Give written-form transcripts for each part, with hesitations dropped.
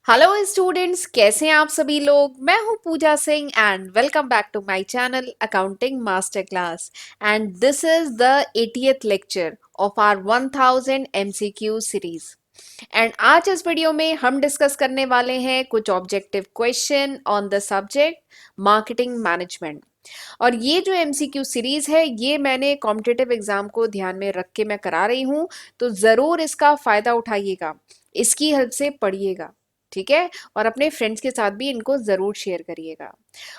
Hello students, कैसे हैं आप सभी लोग। मैं हूं Pooja Singh and welcome back to my channel accounting master class. And this is the 80th lecture of our 1000 MCQ series. एंड आज इस वीडियो में हम डिस्कस करने वाले हैं कुछ objective question on the subject marketing management. और ये जो एमसीक्यू सीरीज है ये मैंने कॉम्पिटिटिव एग्जाम को ध्यान में रख के मैं करा रही हूँ, तो ज़रूर इसका फ़ायदा उठाइएगा, इसकी हेल्प से पढ़िएगा, ठीक है। और अपने फ्रेंड्स के साथ भी इनको ज़रूर शेयर करिएगा।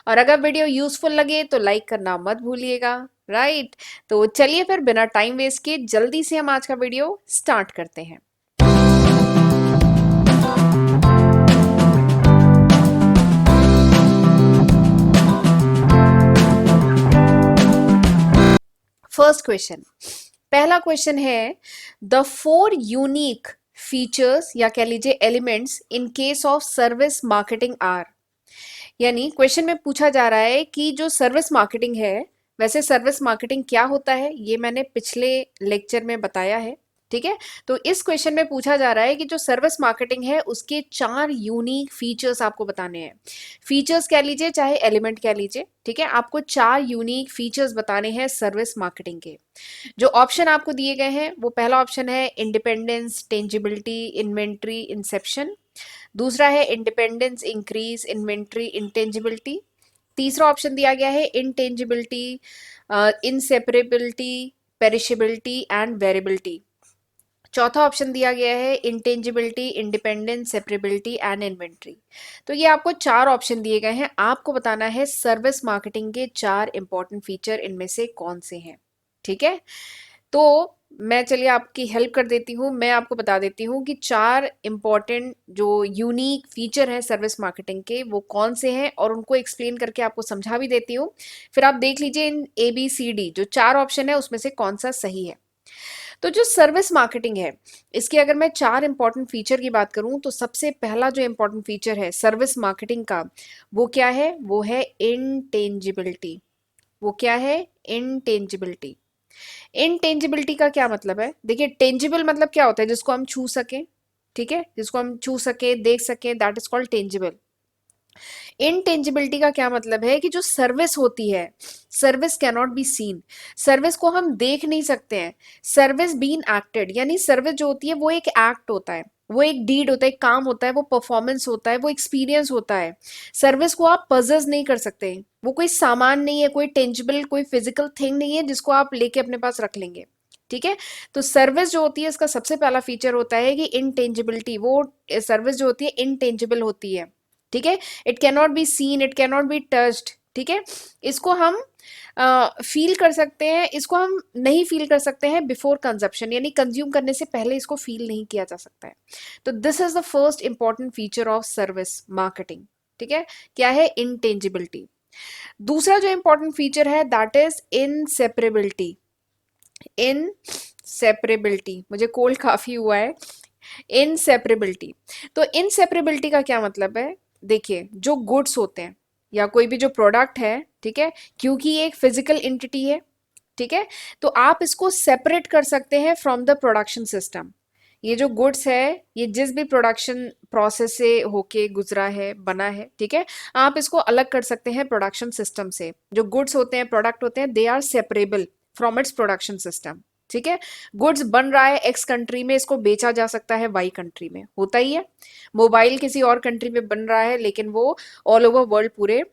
और अगर वीडियो यूज़फुल लगे तो लाइक करना मत भूलिएगा, राइट। तो चलिए फिर बिना टाइम वेस्ट किए जल्दी से हम आज का वीडियो स्टार्ट करते हैं। फर्स्ट क्वेश्चन, पहला क्वेश्चन है द फोर यूनिक फीचर्स या कह लीजिए elements in case of service marketing are. यानी क्वेश्चन में पूछा जा रहा है कि जो सर्विस मार्केटिंग है, वैसे सर्विस मार्केटिंग क्या होता है ये मैंने पिछले लेक्चर में बताया है, ठीक है। तो इस क्वेश्चन में पूछा जा रहा है कि जो सर्विस मार्केटिंग है उसके 4 यूनिक फीचर्स आपको बताने हैं। फीचर्स कह लीजिए चाहे एलिमेंट कह लीजिए, ठीक है। आपको 4 यूनिक फीचर्स बताने हैं सर्विस मार्केटिंग के। जो ऑप्शन आपको दिए गए हैं वो पहला ऑप्शन है इंडिपेंडेंस, टेंजिबिलिटी, इन्वेंट्री, इंसेप्शन। दूसरा है इंडिपेंडेंस, इंक्रीज, इन्वेंट्री, इंटेंजिबिलिटी। तीसरा ऑप्शन दिया गया है intangibility, inseparability, perishability and variability. चौथा ऑप्शन दिया गया है इंटेंजिबिलिटी, इंडिपेंडेंस, सेपरेबिलिटी एंड इन्वेंट्री। तो ये आपको 4 ऑप्शन दिए गए हैं, आपको बताना है सर्विस मार्केटिंग के 4 इंपॉर्टेंट फीचर इनमें से कौन से हैं, ठीक है। तो मैं चलिए आपकी हेल्प कर देती हूँ, मैं आपको बता देती हूँ कि 4 इंपॉर्टेंट जो यूनिक फीचर हैं सर्विस मार्केटिंग के वो कौन से हैं, और उनको एक्सप्लेन करके आपको समझा भी देती हूँ। फिर आप देख लीजिए इन ABCD जो 4 ऑप्शन है उसमें से कौन सा सही है। तो जो सर्विस मार्केटिंग है इसके अगर मैं 4 इंपॉर्टेंट फीचर की बात करूं तो सबसे पहला जो इंपॉर्टेंट फीचर है सर्विस मार्केटिंग का वो क्या है, वो है इंटेंजिबिलिटी। वो क्या है, इंटेंजिबिलिटी। इनटेंजिबिलिटी का क्या मतलब है, देखिए टेंजिबल मतलब क्या होता है, जिसको हम छू सकें, ठीक है, जिसको हम छू सके देख सके, दैट इज कॉल्ड टेंजिबल। इनटेंजिबिलिटी का क्या मतलब है कि जो सर्विस होती है, service can not be seen, service को हम देख नहीं सकते हैं। सर्विस बीन एक्टेड, यानी सर्विस जो होती है वो एक एक्ट होता है, वो एक डीड होता है, एक काम होता है, वो परफॉर्मेंस होता है, वो एक्सपीरियंस होता है। सर्विस को आप पजेस नहीं कर सकते, वो कोई सामान नहीं है, कोई टेंजिबल कोई फिजिकल थिंग नहीं है जिसको आप लेके अपने पास रख लेंगे, ठीक है। तो सर्विस जो होती है इसका सबसे पहला फीचर होता है कि इनटेंजिबिलिटी, वो सर्विस जो होती है इनटेंजिबल होती है, ठीक है। It can not be seen, it can not be touched, ठीक है। इसको हम फील कर सकते हैं, इसको हम नहीं फील कर सकते हैं बिफोर कंजप्शन, यानी कंज्यूम करने से पहले इसको फील नहीं किया जा सकता है। तो this is the first important feature of service marketing, ठीक है। क्या है, इनटेंजिबिलिटी। दूसरा जो इंपॉर्टेंट फीचर है दैट इज इनसेपरेबिलिटी। इनसेपरेबिलिटी, मुझे कोल्ड काफी हुआ है। इनसेपरेबिलिटी, तो इनसेपरेबिलिटी का क्या मतलब है, देखिए जो गुड्स होते हैं या कोई भी जो प्रोडक्ट है, ठीक है, क्योंकि ये एक फिजिकल एंटिटी है, ठीक है, तो आप इसको सेपरेट कर सकते हैं फ्रॉम द प्रोडक्शन सिस्टम। ये जो गुड्स है ये जिस भी प्रोडक्शन प्रोसेस से होके गुजरा है, बना है, ठीक है, आप इसको अलग कर सकते हैं प्रोडक्शन सिस्टम से। जो गुड्स होते हैं, प्रोडक्ट होते हैं, they are separable from its production system, ठीक है। गुड्स बन रहा है एक्स कंट्री में, इसको बेचा जा सकता है वाई कंट्री में, होता ही है। मोबाइल किसी और कंट्री में बन रहा है लेकिन वो ऑल ओवर वर्ल्ड पूरे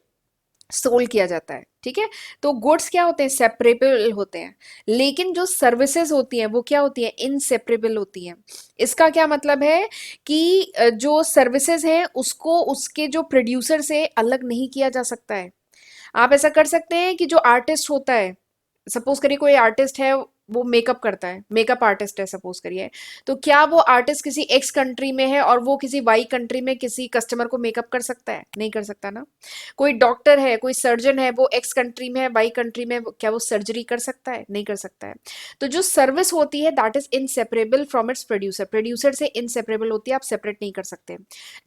सोल्ड किया जाता है, ठीक है। तो गुड्स क्या होते हैं, सेपरेबल होते हैं। लेकिन जो सर्विसेज होती हैं वो क्या होती हैं, इनसेपरेबल होती हैं। इसका क्या मतलब है कि जो सर्विसेज हैं उसको उसके जो प्रोड्यूसर से अलग नहीं किया जा सकता है। आप ऐसा कर सकते हैं कि जो आर्टिस्ट होता है, सपोज करिए कोई आर्टिस्ट है, वो मेकअप करता है, मेकअप आर्टिस्ट है सपोज करिए, तो क्या वो आर्टिस्ट किसी एक्स कंट्री में है और वो किसी वाई कंट्री में किसी कस्टमर को मेकअप कर सकता है, नहीं कर सकता ना। कोई डॉक्टर है, कोई सर्जन है, वो एक्स कंट्री में है, वाई कंट्री में, क्या वो सर्जरी कर सकता है, नहीं कर सकता है। तो जो सर्विस होती है that is inseparable from its producer, producer से इनसेपरेबल होती है, आप सेपरेट नहीं कर सकते।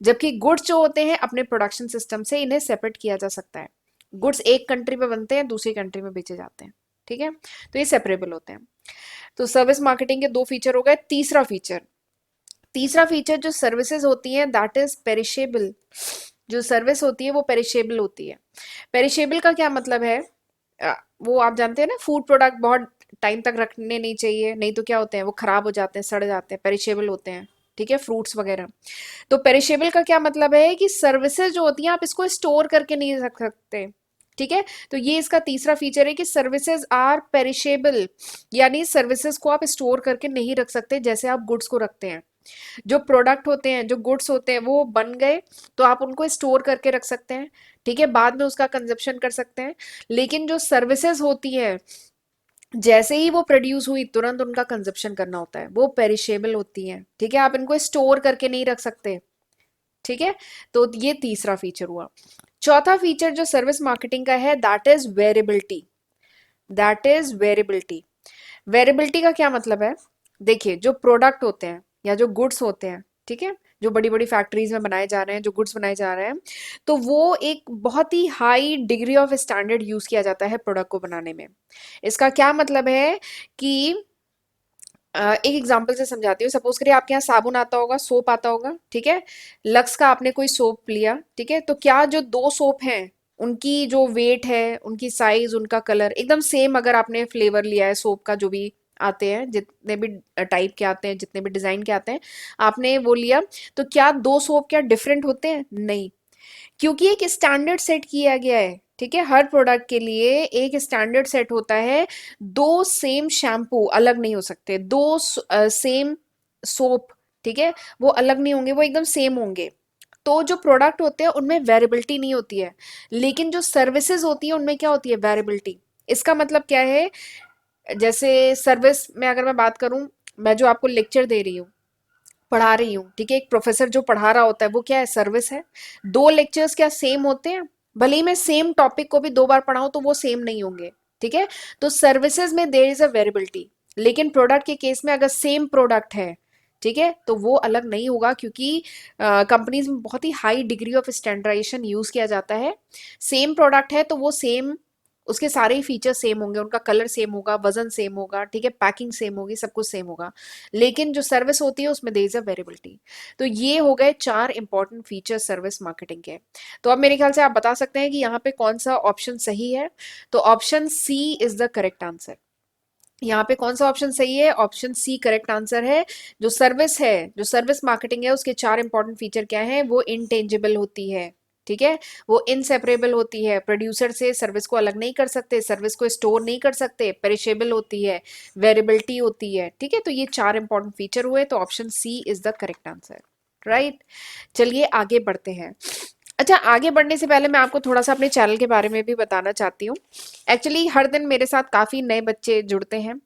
जबकि गुड्स जो होते हैं अपने प्रोडक्शन सिस्टम से इन्हें सेपरेट किया जा सकता है। गुड्स एक कंट्री में बनते हैं, दूसरी कंट्री में बेचे जाते हैं, ठीक है। तो ये सेपरेबल होते हैं। तो सर्विस मार्केटिंग के 2 फीचर हो गए। तीसरा फीचर, तीसरा फीचर जो सर्विसेज होती हैं दैट इज पेरिशेबल। जो सर्विस होती है वो पेरिशेबल होती है। पेरिशेबल का क्या मतलब है? वो आप जानते हैं ना, फूड प्रोडक्ट बहुत टाइम तक रखने नहीं चाहिए, नहीं तो क्या होते हैं वो खराब हो जाते हैं, सड़ जाते हैं, पेरिशेबल होते हैं। ठीक है, फ्रूट्स वगैरह। तो पेरिशेबल का क्या मतलब है कि सर्विसेज जो होती हैं आप इसको स्टोर करके नहीं रख सकते। ठीक है, तो ये इसका तीसरा फीचर है कि सर्विसेज आर पेरिशेबल, यानी सर्विसेज को आप स्टोर करके नहीं रख सकते जैसे आप गुड्स को रखते हैं। जो प्रोडक्ट होते हैं, जो गुड्स होते हैं, वो बन गए तो आप उनको स्टोर करके रख सकते हैं। ठीक है, बाद में उसका कंजप्शन कर सकते हैं। लेकिन जो सर्विसेज होती है, जैसे ही वो प्रोड्यूस हुई तुरंत उनका कंजप्शन करना होता है, वो पेरिशेबल होती हैं। ठीक है, आप इनको स्टोर करके नहीं रख सकते। ठीक है, तो ये तीसरा फीचर हुआ। चौथा फीचर जो सर्विस मार्केटिंग का है that is variability. That is variability. Variability का क्या मतलब है? देखिए, जो प्रोडक्ट होते हैं या जो गुड्स होते हैं, ठीक है, जो बड़ी बड़ी फैक्ट्रीज में बनाए जा रहे हैं, जो गुड्स बनाए जा रहे हैं, तो वो एक बहुत ही high degree of standard use किया जाता है प्रोडक्ट को बनाने में। इसका क्या मतलब है कि एक एग्जांपल से समझाती हूँ। सपोज करिए आपके यहाँ साबुन आता होगा, सोप आता होगा, ठीक है। लक्स का आपने कोई सोप लिया, ठीक है, तो क्या जो दो सोप हैं उनकी जो वेट है, उनकी साइज, उनका कलर एकदम सेम, अगर आपने फ्लेवर लिया है सोप का, जो भी आते हैं, जितने भी टाइप के आते हैं, जितने भी डिजाइन के आते हैं, आपने वो लिया, तो क्या दो सोप क्या डिफरेंट होते हैं? नहीं, क्योंकि एक स्टैंडर्ड सेट किया गया है। ठीक है, हर प्रोडक्ट के लिए एक स्टैंडर्ड सेट होता है। दो सेम शैम्पू अलग नहीं हो सकते, दो सेम सोप, ठीक है, वो अलग नहीं होंगे, वो एकदम सेम होंगे। तो जो प्रोडक्ट होते हैं उनमें वेरिएबिलिटी नहीं होती है, लेकिन जो सर्विसेज होती है उनमें क्या होती है? वेरिएबिलिटी। इसका मतलब क्या है? जैसे सर्विस में अगर मैं बात करूं, मैं जो आपको लेक्चर दे रही हूँ, पढ़ा रही हूँ, ठीक है, एक प्रोफेसर जो पढ़ा रहा होता है वो क्या है? सर्विस है। दो लेक्चर्स क्या सेम होते हैं? भले ही मैं सेम टॉपिक को भी दो बार पढ़ाऊं तो वो सेम नहीं होंगे। ठीक है, तो सर्विसेज में देयर इज अ वेरिएबिलिटी, लेकिन प्रोडक्ट के केस में अगर सेम प्रोडक्ट है, ठीक है, तो वो अलग नहीं होगा, क्योंकि कंपनीज में बहुत ही high degree of standardization use किया जाता है। सेम प्रोडक्ट है तो वो सेम, उसके सारे ही फीचर्स सेम होंगे, उनका कलर सेम होगा, वजन सेम होगा, ठीक है, पैकिंग सेम होगी, सब कुछ सेम होगा। लेकिन जो सर्विस होती है उसमें देयर इज अ वेरिएबिलिटी। तो ये हो गए चार इंपॉर्टेंट फीचर सर्विस मार्केटिंग के। तो अब मेरे ख्याल से आप बता सकते हैं कि यहाँ पे कौन सा ऑप्शन सही है। तो option C is the correct answer. यहाँ पे कौन सा ऑप्शन सही है? ऑप्शन सी करेक्ट आंसर है। जो सर्विस है, जो सर्विस मार्केटिंग है, उसके चार इंपॉर्टेंट फीचर क्या है? वो इनटेंजिबल होती है, ठीक है, वो इनसेपरेबल होती है, प्रोड्यूसर से सर्विस को अलग नहीं कर सकते, सर्विस को स्टोर नहीं कर सकते, पेरिशेबल होती है, वेरिएबिलिटी होती है। ठीक है, तो ये चार इंपॉर्टेंट फीचर हुए, तो option C is the correct answer, right. चलिए आगे बढ़ते हैं। अच्छा, आगे बढ़ने से पहले मैं आपको थोड़ा सा अपने चैनल के बारे में भी बताना चाहती हूँ। एक्चुअली हर दिन मेरे साथ काफ़ी नए बच्चे जुड़ते हैं,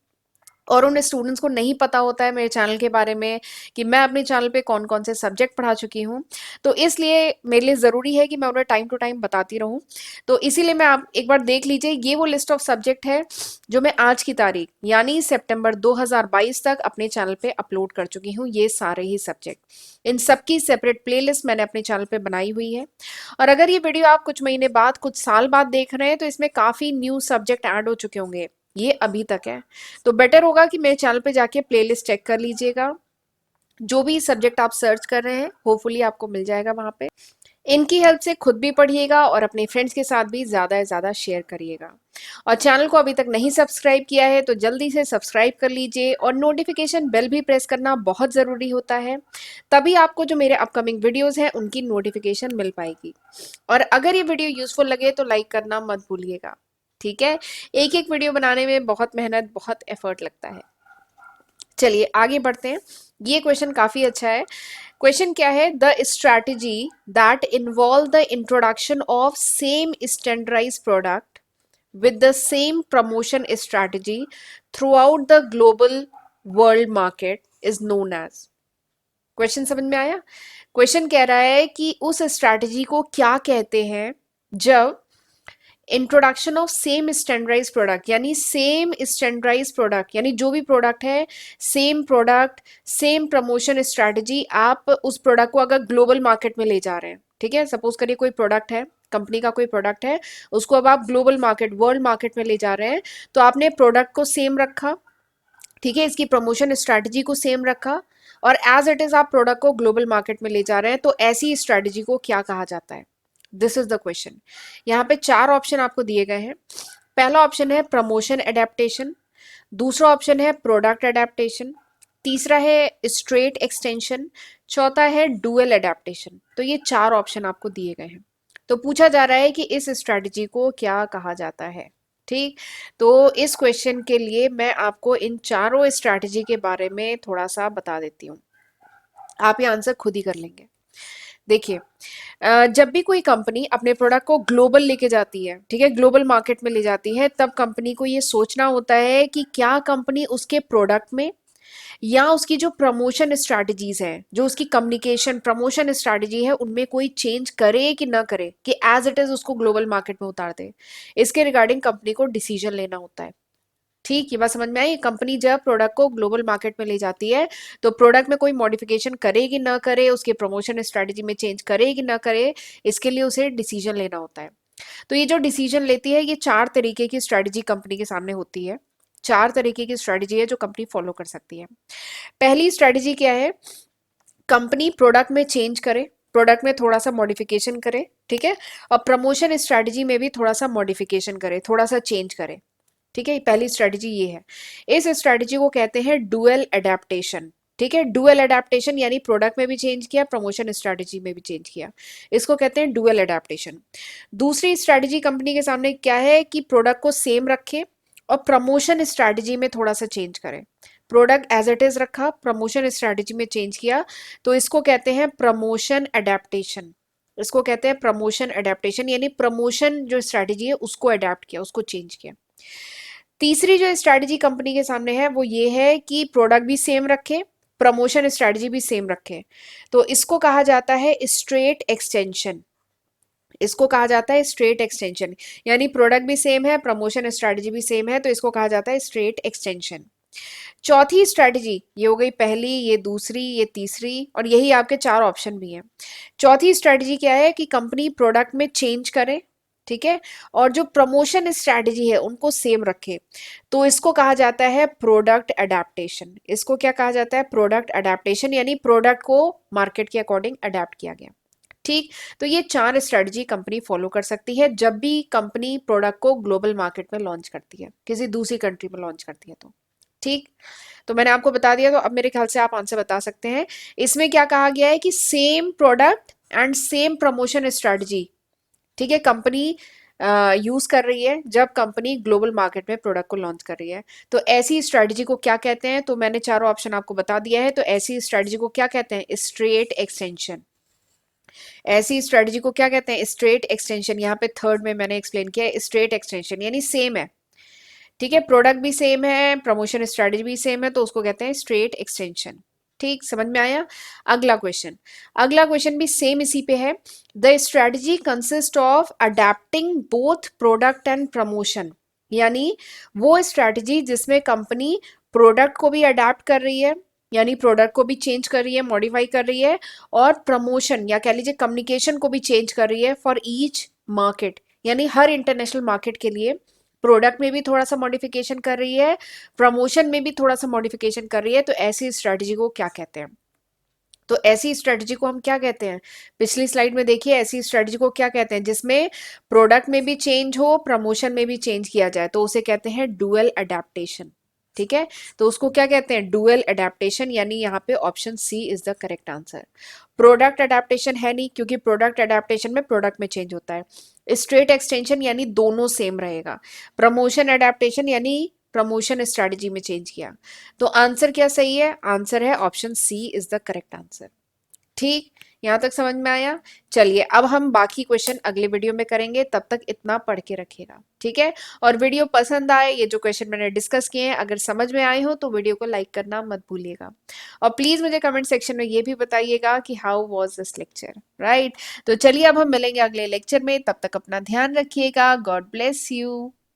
और उन स्टूडेंट्स को नहीं पता होता है मेरे चैनल के बारे में कि मैं अपने चैनल पे कौन कौन से सब्जेक्ट पढ़ा चुकी हूँ। तो इसलिए मेरे लिए ज़रूरी है कि मैं उन्हें टाइम टू टाइम बताती रहूँ। तो इसीलिए मैं आप एक बार देख लीजिए, ये वो लिस्ट ऑफ सब्जेक्ट है जो मैं आज की तारीख यानी सितंबर 2022 तक अपने चैनल पे अपलोड कर चुकी हूँ। ये सारे ही सब्जेक्ट, इन सबकी सेपरेट प्लेलिस्ट मैंने अपने चैनल पे बनाई हुई है। और अगर ये वीडियो आप कुछ महीने बाद, कुछ साल बाद देख रहे हैं, तो इसमें काफ़ी न्यू सब्जेक्ट ऐड हो चुके होंगे, ये अभी तक है। तो बेटर होगा कि मेरे चैनल पे जाके प्लेलिस्ट चेक कर लीजिएगा। जो भी सब्जेक्ट आप सर्च कर रहे हैं होपफुली आपको मिल जाएगा वहां पे। इनकी हेल्प से खुद भी पढ़िएगा और अपने फ्रेंड्स के साथ भी ज़्यादा से ज़्यादा शेयर करिएगा। और चैनल को अभी तक नहीं सब्सक्राइब किया है तो जल्दी से सब्सक्राइब कर लीजिए, और नोटिफिकेशन बेल भी प्रेस करना बहुत ज़रूरी होता है, तभी आपको जो मेरे अपकमिंग वीडियोस हैं उनकी नोटिफिकेशन मिल पाएगी। और अगर ये वीडियो यूजफुल लगे तो लाइक करना मत भूलिएगा, ठीक है। एक एक वीडियो बनाने में बहुत मेहनत, बहुत एफर्ट लगता है। चलिए आगे बढ़ते हैं। ये क्वेश्चन काफी अच्छा है। क्वेश्चन क्या है? The strategy that involve the introduction of same standardise product with the same promotion strategy throughout the global world market is known as। Question समझ में आया? क्वेश्चन कह रहा है कि उस स्ट्रैटेजी को क्या कहते हैं जब introduction of same standardise product, यानी सेम स्टैंडर्डाइज प्रोडक्ट, यानी जो भी प्रोडक्ट है, same product, same promotion strategy, आप उस प्रोडक्ट को अगर ग्लोबल मार्केट में ले जा रहे हैं, ठीक है, सपोज करिए कोई प्रोडक्ट है, कंपनी का कोई प्रोडक्ट है, उसको अब आप ग्लोबल मार्केट, वर्ल्ड मार्केट में ले जा रहे हैं, तो आपने प्रोडक्ट को सेम रखा, ठीक है, इसकी प्रमोशन स्ट्रैटेजी को सेम रखा, और एज इट इज आप प्रोडक्ट को ग्लोबल मार्केट में ले जा रहे हैं, तो ऐसी स्ट्रेटजी को क्या कहा जाता है? This is the question. यहाँ पे 4 ऑप्शन आपको दिए गए हैं। पहला ऑप्शन है प्रमोशन एडेप्टेशन, दूसरा ऑप्शन है प्रोडक्ट एडेप्टेशन, तीसरा है स्ट्रेट एक्सटेंशन, चौथा है डुअल एडेप्टेशन। तो ये 4 ऑप्शन आपको दिए गए हैं। तो पूछा जा रहा है कि इस स्ट्रेटजी को क्या कहा जाता है। ठीक, तो इस क्वेश्चन के लिए मैं आपको इन चारों स्ट्रेटजी के बारे में थोड़ा सा बता देती हूँ, आप ये आंसर खुद ही कर लेंगे। देखिए, जब भी कोई कंपनी अपने प्रोडक्ट को ग्लोबल लेके जाती है, ठीक है, ग्लोबल मार्केट में ले जाती है, तब कंपनी को ये सोचना होता है कि क्या कंपनी उसके प्रोडक्ट में या उसकी जो प्रमोशन स्ट्रैटेजीज है, जो उसकी कम्युनिकेशन प्रमोशन स्ट्रैटेजी है, उनमें कोई चेंज करे कि ना करे, कि एज इट इज उसको ग्लोबल मार्केट में उतार दे। इसके रिगार्डिंग कंपनी को डिसीजन लेना होता है। ठीक, ये बात समझ में आई? कंपनी जब प्रोडक्ट को ग्लोबल मार्केट में ले जाती है, तो प्रोडक्ट में कोई मॉडिफिकेशन करे कि ना करे, उसके प्रमोशन स्ट्रैटेजी में चेंज करे कि ना करे, इसके लिए उसे डिसीजन लेना होता है। तो ये जो डिसीजन लेती है, ये 4 तरीके की स्ट्रैटेजी कंपनी के सामने होती है। 4 तरीके की स्ट्रैटेजी है जो कंपनी फॉलो कर सकती है। पहली स्ट्रैटेजी क्या है? कंपनी प्रोडक्ट में चेंज करे, प्रोडक्ट में थोड़ा सा मॉडिफिकेशन करे, ठीक है, और प्रमोशन स्ट्रैटेजी में भी थोड़ा सा मॉडिफिकेशन करे, थोड़ा सा चेंज करे। ठीक है, पहली स्ट्रैटेजी ये है। इस स्ट्रैटेजी को कहते हैं डुअल एडेप्टेशन। ठीक है, डुअल एडेप्टेशन यानी प्रोडक्ट में भी चेंज किया, प्रमोशन स्ट्रैटेजी में भी चेंज किया, इसको कहते हैं डुअल एडेप्टेशन। दूसरी स्ट्रैटेजी कंपनी के सामने क्या है कि प्रोडक्ट को सेम रखे और प्रमोशन स्ट्रैटेजी में थोड़ा सा चेंज करे। प्रोडक्ट एज इट इज रखा, प्रमोशन स्ट्रैटेजी में चेंज किया, तो इसको कहते हैं प्रमोशन एडेप्टेशन। इसको कहते हैं प्रमोशन एडेप्टेशन, यानी प्रमोशन जो स्ट्रैटेजी है उसको अडेप्ट किया, उसको चेंज किया। तीसरी जो स्ट्रैटेजी कंपनी के सामने है वो ये है कि प्रोडक्ट भी सेम रखे, प्रमोशन स्ट्रैटेजी भी सेम रखे, तो इसको कहा जाता है स्ट्रेट एक्सटेंशन। इसको कहा जाता है स्ट्रेट एक्सटेंशन, यानी प्रोडक्ट भी सेम है, प्रमोशन स्ट्रैटेजी भी सेम है, तो इसको कहा जाता है स्ट्रेट एक्सटेंशन। चौथी स्ट्रैटेजी, ये हो गई पहली, ये दूसरी, ये तीसरी, और यही आपके 4 ऑप्शन भी हैं। चौथी स्ट्रैटेजी क्या है कि कंपनी प्रोडक्ट में चेंज करे, ठीक है, और जो प्रमोशन स्ट्रैटेजी है उनको सेम रखे, तो इसको कहा जाता है प्रोडक्ट अडेप्टेशन। इसको क्या कहा जाता है? प्रोडक्ट अडेप्टेशन, यानी प्रोडक्ट को मार्केट के अकॉर्डिंग अडेप्ट किया गया। ठीक, तो ये 4 स्ट्रेटजी कंपनी फॉलो कर सकती है जब भी कंपनी प्रोडक्ट को ग्लोबल मार्केट में लॉन्च करती है, किसी दूसरी कंट्री में लॉन्च करती है। तो ठीक, तो मैंने आपको बता दिया, तो अब मेरे ख्याल से आप आंसर बता सकते हैं। इसमें क्या कहा गया है कि same product and same promotion strategy, ठीक है, कंपनी यूज कर रही है जब कंपनी ग्लोबल मार्केट में प्रोडक्ट को लॉन्च कर रही है। तो ऐसी स्ट्रेटजी को क्या कहते हैं? तो मैंने चारों ऑप्शन आपको बता दिया है। तो ऐसी स्ट्रेटजी को क्या कहते हैं? Straight extension. ऐसी स्ट्रेटजी को क्या कहते हैं? Straight extension. यहाँ पे थर्ड में मैंने एक्सप्लेन किया है, स्ट्रेट एक्सटेंशन यानी सेम है, ठीक है, प्रोडक्ट भी सेम है, प्रमोशन स्ट्रेटजी भी सेम है, तो उसको कहते हैं स्ट्रेट एक्सटेंशन। ठीक, समझ में आया? अगला क्वेश्चन, अगला क्वेश्चन भी सेम इसी पे है। The strategy consist of adapting both product and promotion, यानी वो स्ट्रेटजी जिसमें कंपनी प्रोडक्ट को भी अडेप्ट कर रही है, यानी प्रोडक्ट को भी चेंज कर रही है, मॉडिफाई कर रही है, और प्रमोशन या कह लीजिए कम्युनिकेशन को भी चेंज कर रही है फॉर ईच मार्केट, यानी हर इंटरनेशनल मार्केट के लिए प्रोडक्ट में भी थोड़ा सा मॉडिफिकेशन कर रही है, प्रमोशन में भी थोड़ा सा मॉडिफिकेशन कर रही है। तो ऐसी स्ट्रेटजी को क्या कहते हैं? तो ऐसी स्ट्रेटजी को हम क्या कहते हैं? पिछली स्लाइड में देखिए, ऐसी स्ट्रेटजी को क्या कहते हैं? जिसमें प्रोडक्ट में भी चेंज हो, प्रमोशन में भी चेंज किया जाए, तो उसे कहते हैं डुअल अडेप्टेशन। ठीक है, तो उसको क्या कहते हैं? डुअल अडेप्टेशन, यानी यहाँ पे option C is the correct answer. Product adaptation है नहीं, क्योंकि प्रोडक्ट अडेप्टेशन में प्रोडक्ट में चेंज होता है। स्ट्रेट एक्सटेंशन यानी दोनों सेम रहेगा। प्रमोशन अडेप्टेशन यानी प्रमोशन स्ट्रेटजी में चेंज किया। तो आंसर क्या सही है? आंसर है option C is the correct answer. ठीक, यहां तक समझ में आया? चलिए, अब हम बाकी क्वेश्चन अगले वीडियो में करेंगे, तब तक इतना पढ़ के रखिएगा, ठीक है। और वीडियो पसंद आए, ये जो क्वेश्चन मैंने डिस्कस किए हैं अगर समझ में आए हो तो वीडियो को लाइक करना मत भूलिएगा, और प्लीज मुझे कमेंट सेक्शन में ये भी बताइएगा कि how was this lecture, right. तो चलिए, अब हम मिलेंगे अगले लेक्चर में, तब तक अपना ध्यान रखिएगा। God bless you.